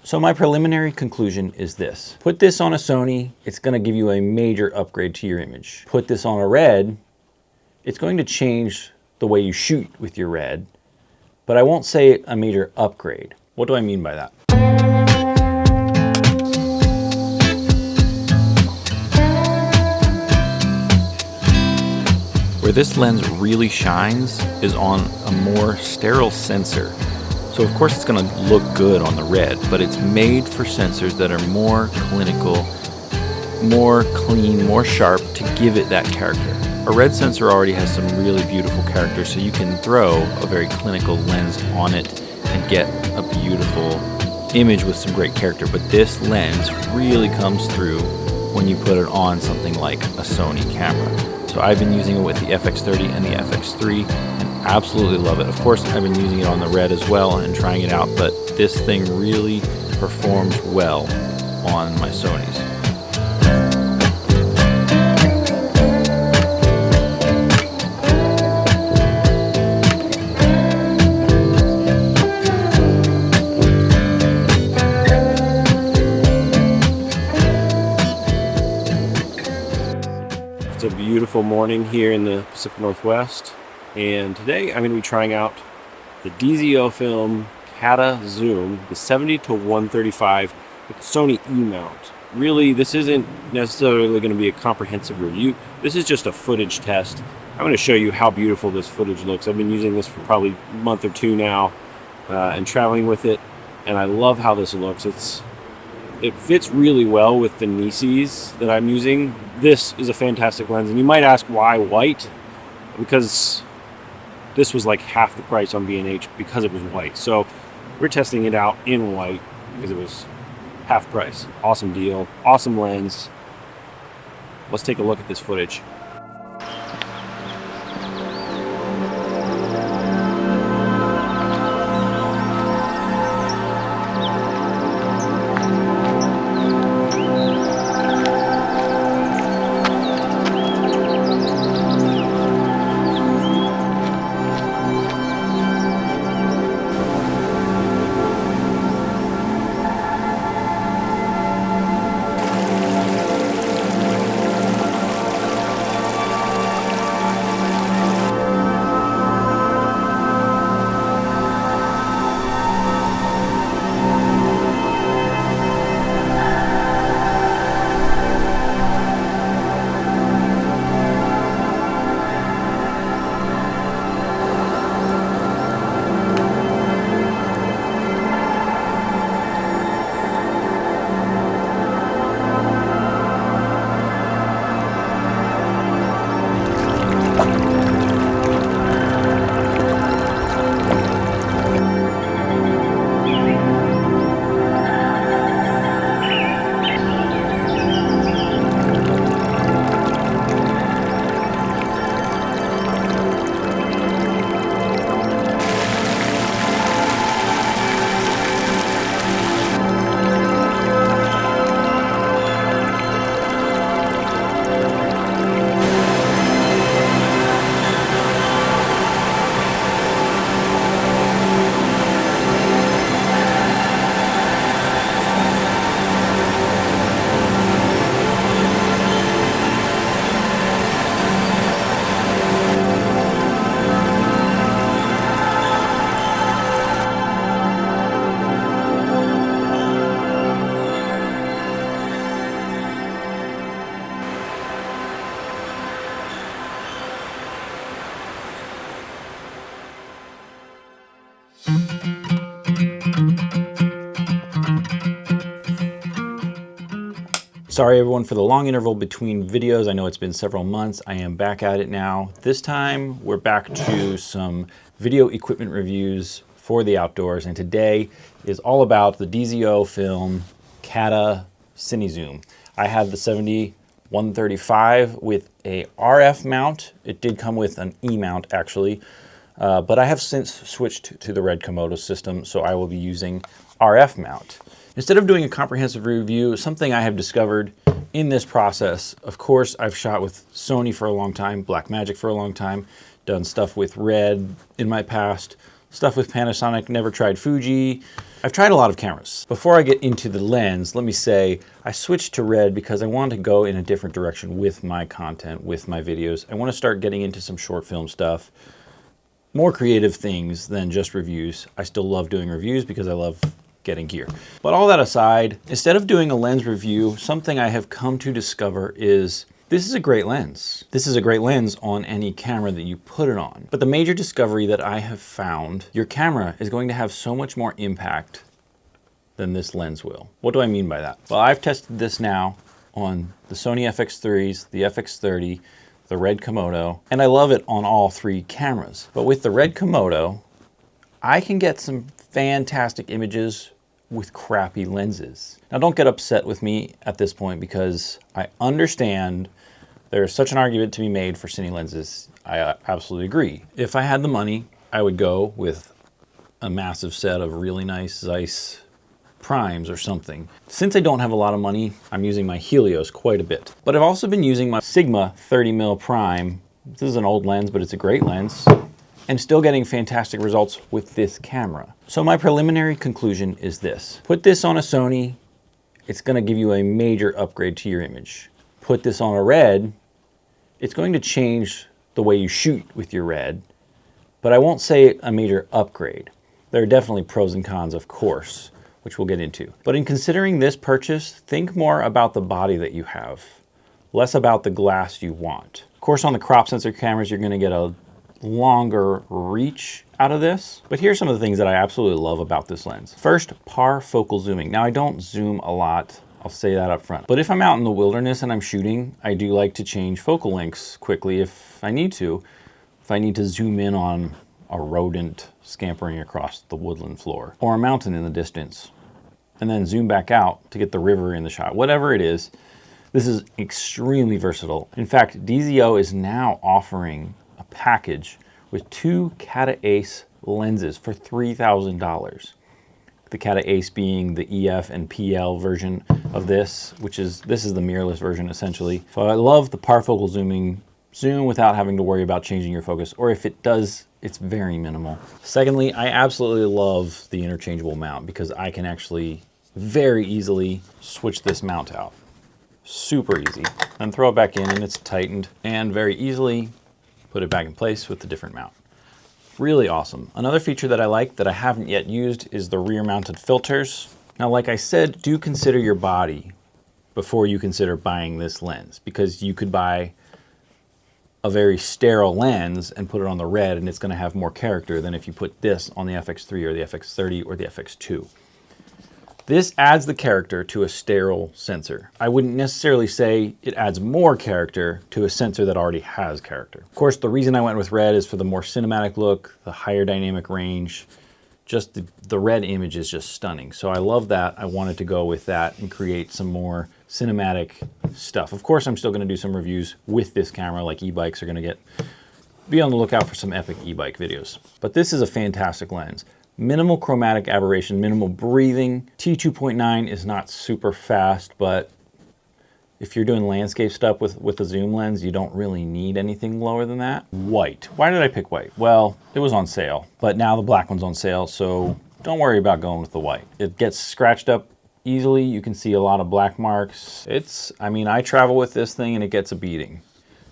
So my preliminary conclusion is this. Put this on a Sony, it's gonna give you a major upgrade to your image. Put this on a Red, it's going to change the way you shoot with your Red, but I won't say a major upgrade. What do I mean by that? Where this lens really shines is on a more sterile sensor. So of course it's going to look good on the Red, but it's made for sensors that are more clinical, more clean, more sharp to give it that character. A Red sensor already has some really beautiful character, so you can throw a very clinical lens on it and get a beautiful image with some great character. But this lens really comes through when you put it on something like a Sony camera. So I've been using it with the FX30 and the FX3 and absolutely love it. Of course, I've been using it on the Red as well and trying it out, but this thing really performs well on my Sonys. It's a beautiful morning here in the Pacific Northwest, and today I'm going to be trying out the DZOFILM Catta Zoom, the 70-135 with the Sony E-mount. Really, this isn't necessarily going to be a comprehensive review. This is just a footage test. I'm going to show you how beautiful this footage looks. I've been using this for probably a month or two now and traveling with it, and I love how this looks. It fits really well with the Nisis that I'm using. This is a fantastic lens, and you might ask why white? Because this was like half the price on B&H because it was white. So we're testing it out in white because it was half price. Awesome deal, awesome lens. Let's take a look at this footage. Sorry everyone for the long interval between videos. I know it's been several months. I am back at it now. This time we're back to some video equipment reviews for the outdoors, and today is all about the DZOFILM Catta Cine Zoom. I have the 70-135 with a RF mount. It did come with an E mount actually, but I have since switched to the Red Komodo system, so I will be using RF mount. Instead of doing a comprehensive review, something I have discovered in this process, of course, I've shot with Sony for a long time, Blackmagic for a long time, done stuff with Red in my past, stuff with Panasonic, never tried Fuji. I've tried a lot of cameras. Before I get into the lens, let me say I switched to red because I want to go in a different direction with my content, with my videos. I want to start getting into some short film stuff, more creative things than just reviews. I still love doing reviews because I love getting gear. But all that aside, instead of doing a lens review, something I have come to discover is this is a great lens. This is a great lens on any camera that you put it on. But the major discovery that I have found, your camera is going to have so much more impact than this lens will. What do I mean by that? Well, I've tested this now on the Sony FX3s, the FX30, the Red Komodo, and I love it on all three cameras. But with the Red Komodo, I can get some fantastic images with crappy lenses. Now don't get upset with me at this point because I understand there's such an argument to be made for cine lenses. I absolutely agree. If I had the money, I would go with a massive set of really nice Zeiss primes or something. Since I don't have a lot of money, I'm using my Helios quite a bit. But I've also been using my Sigma 30mm prime. This is an old lens, but it's a great lens, and still getting fantastic results with this camera. So my preliminary conclusion is this. Put this on a Sony, it's gonna give you a major upgrade to your image. Put this on a Red, it's going to change the way you shoot with your Red, but I won't say a major upgrade. There are definitely pros and cons, of course, which we'll get into. But in considering this purchase, think more about the body that you have, less about the glass you want. Of course, on the crop sensor cameras, you're gonna get a longer reach out of this. But here's some of the things that I absolutely love about this lens. First, par focal zooming. Now I don't zoom a lot, I'll say that up front. But if I'm out in the wilderness and I'm shooting, I do like to change focal lengths quickly if I need to. If I need to zoom in on a rodent scampering across the woodland floor or a mountain in the distance, and then zoom back out to get the river in the shot, whatever it is, this is extremely versatile. In fact, DZO is now offering a package with 2 Catta Ace lenses for $3,000. The Catta Ace being the EF and PL version of this is the mirrorless version essentially. So I love the parfocal zooming, zoom without having to worry about changing your focus, or if it does, it's very minimal. Secondly, I absolutely love the interchangeable mount because I can actually very easily switch this mount out. Super easy. And throw it back in and it's tightened, and very easily put it back in place with the different mount. Really awesome. Another feature that I like that I haven't yet used is the rear mounted filters. Now, like I said, do consider your body before you consider buying this lens, because you could buy a very sterile lens and put it on the Red and it's gonna have more character than if you put this on the FX3 or the FX30 or the FX2. This adds the character to a sterile sensor. I wouldn't necessarily say it adds more character to a sensor that already has character. Of course, the reason I went with Red is for the more cinematic look, the higher dynamic range. Just the Red image is just stunning. So I love that. I wanted to go with that and create some more cinematic stuff. Of course, I'm still gonna do some reviews with this camera, like e-bikes are gonna be on the lookout for some epic e-bike videos. But this is a fantastic lens. Minimal chromatic aberration, minimal breathing. T2.9 is not super fast, but if you're doing landscape stuff with a zoom lens, you don't really need anything lower than that. White. Why did I pick white? Well, it was on sale, but now the black one's on sale, so don't worry about going with the white. It gets scratched up easily. You can see a lot of black marks. I travel with this thing and it gets a beating.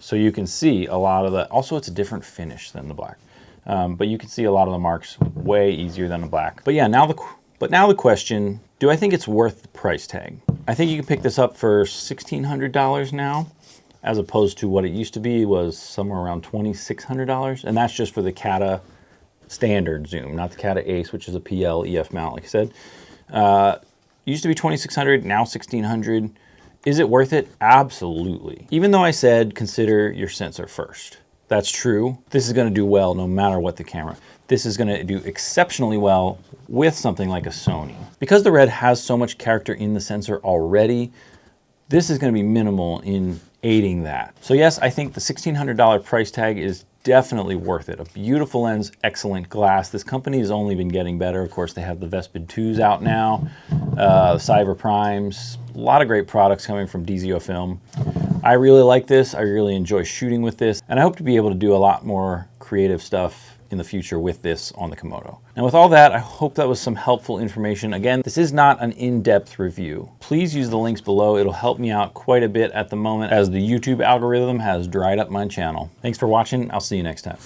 So you can see a lot of the, also it's a different finish than the black. But you can see a lot of the marks way easier than the black. But yeah, now the question, do I think it's worth the price tag? I think you can pick this up for $1,600 now, as opposed to what it used to be was somewhere around $2,600. And that's just for the Catta standard zoom, not the Catta Ace, which is a PL EF mount, like I said. Used to be $2,600, now $1,600. Is it worth it? Absolutely. Even though I said consider your sensor first. That's true. This is going to do well no matter what the camera. This is going to do exceptionally well with something like a Sony. Because the Red has so much character in the sensor already, this is going to be minimal in aiding that. So yes, I think the $1,600 price tag is definitely worth it. A beautiful lens, excellent glass. This company has only been getting better. Of course, they have the Vespid 2s out now, the Cyber Primes, a lot of great products coming from DZOFILM. I really like this. I really enjoy shooting with this, and I hope to be able to do a lot more creative stuff in the future with this on the Komodo. Now with all that, I hope that was some helpful information. Again, this is not an in-depth review. Please use the links below. It'll help me out quite a bit at the moment as the YouTube algorithm has dried up my channel. Thanks for watching. I'll see you next time.